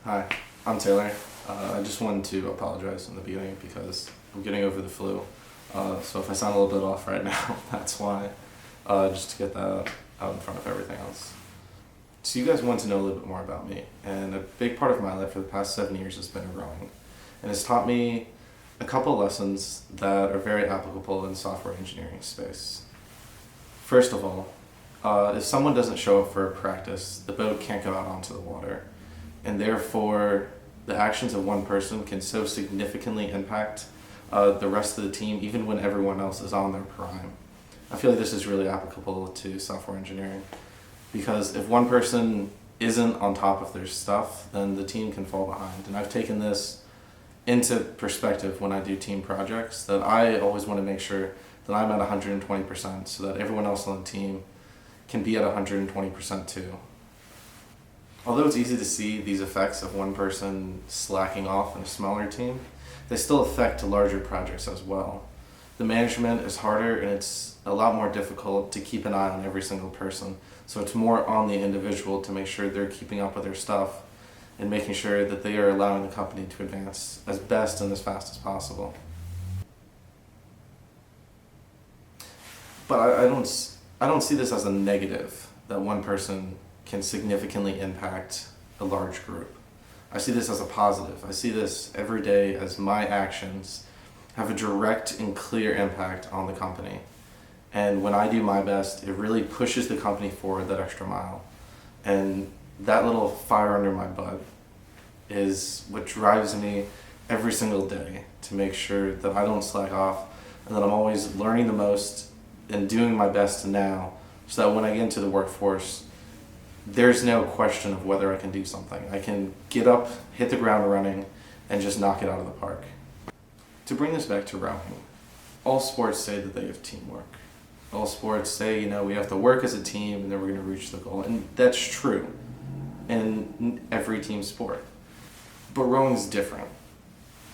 Hi, I'm Taylor. I just wanted to apologize in the beginning because I'm getting over the flu. So if I sound a little bit off right now, that's why. Just to get that out in front of everything else. So you guys want to know a little bit more about me, and a big part of my life for the past 7 years has been rowing, and it's taught me a couple lessons that are very applicable in software engineering space. First of all, if someone doesn't show up for a practice, the boat can't go out onto the water, and therefore the actions of one person can so significantly impact the rest of the team, even when everyone else is on their prime. I feel like this is really applicable to software engineering, because if one person isn't on top of their stuff, then the team can fall behind. And I've taken this into perspective when I do team projects, that I always want to make sure that I'm at 120% so that everyone else on the team can be at 120% too. Although it's easy to see these effects of one person slacking off in a smaller team, they still affect larger projects as well. The management is harder, and it's a lot more difficult to keep an eye on every single person. So it's more on the individual to make sure they're keeping up with their stuff and making sure that they are allowing the company to advance as best and as fast as possible. But I don't see this as a negative, that one person can significantly impact a large group. I see this as a positive. I see this every day as my actions have a direct and clear impact on the company. And when I do my best, it really pushes the company forward that extra mile. And that little fire under my butt is what drives me every single day to make sure that I don't slack off, and that I'm always learning the most and doing my best now, so that when I get into the workforce, there's no question of whether I can do something. I can get up, hit the ground running, and just knock it out of the park. To bring this back to rowing, all sports say that they have teamwork. All sports say, we have to work as a team and then we're going to reach the goal. And that's true in every team sport. But rowing's different.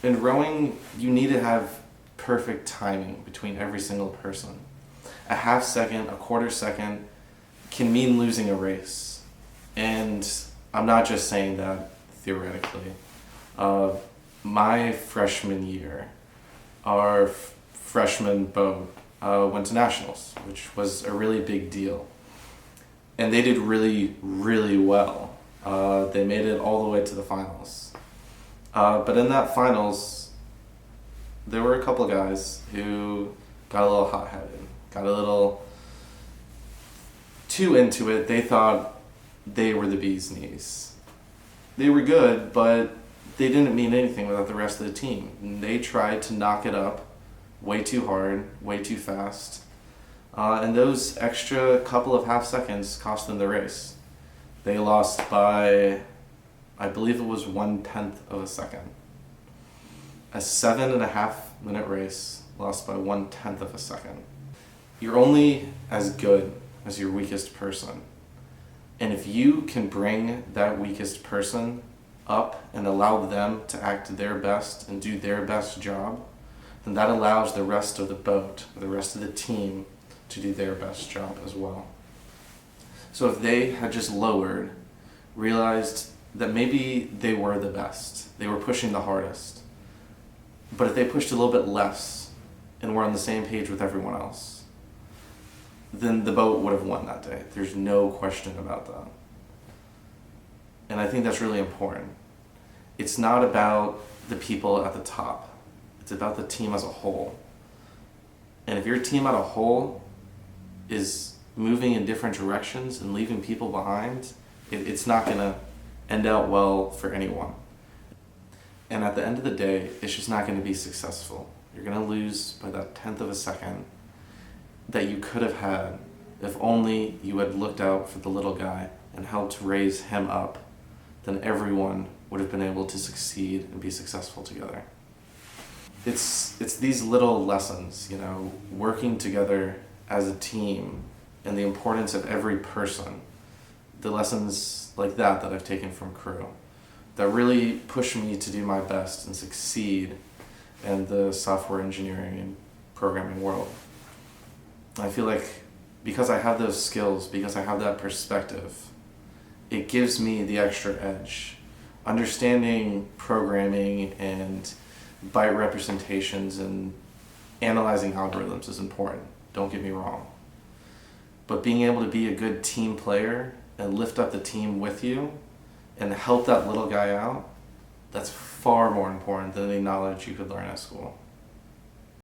In rowing, you need to have perfect timing between every single person. A half second, a quarter second can mean losing a race. And I'm not just saying that theoretically. My freshman year, our freshman boat went to nationals, which was a really big deal. And they did really, really well. They made it all the way to the finals. But in that finals, there were a couple of guys who got a little hot-headed, got a little too into it. They thought they were the bee's knees. They were good, but they didn't mean anything without the rest of the team. And they tried to knock it up way too hard, way too fast. And those extra couple of half seconds cost them the race. They lost by, I believe it was 1/10 of a second. A 7.5-minute race lost by 1/10 of a second. You're only as good as your weakest person. And if you can bring that weakest person up and allow them to act their best and do their best job, then that allows the rest of the boat, the rest of the team, to do their best job as well. So if they had just lowered, realized that maybe they were the best, they were pushing the hardest, but if they pushed a little bit less and were on the same page with everyone else, then the boat would have won that day. There's no question about that. And I think that's really important. It's not about the people at the top. It's about the team as a whole. And if your team as a whole is moving in different directions and leaving people behind, it's not going to end out well for anyone. And at the end of the day, it's just not going to be successful. You're going to lose by that 1/10 of a second that you could have had if only you had looked out for the little guy and helped raise him up. Then everyone would have been able to succeed and be successful together. It's these little lessons, working together as a team and the importance of every person, the lessons like that I've taken from crew, that really push me to do my best and succeed in the software engineering and programming world. I feel like because I have those skills, because I have that perspective, it gives me the extra edge understanding programming and byte representations and analyzing algorithms is important. Don't get me wrong. But being able to be a good team player and lift up the team with you and help that little guy out, that's far more important than any knowledge you could learn at school.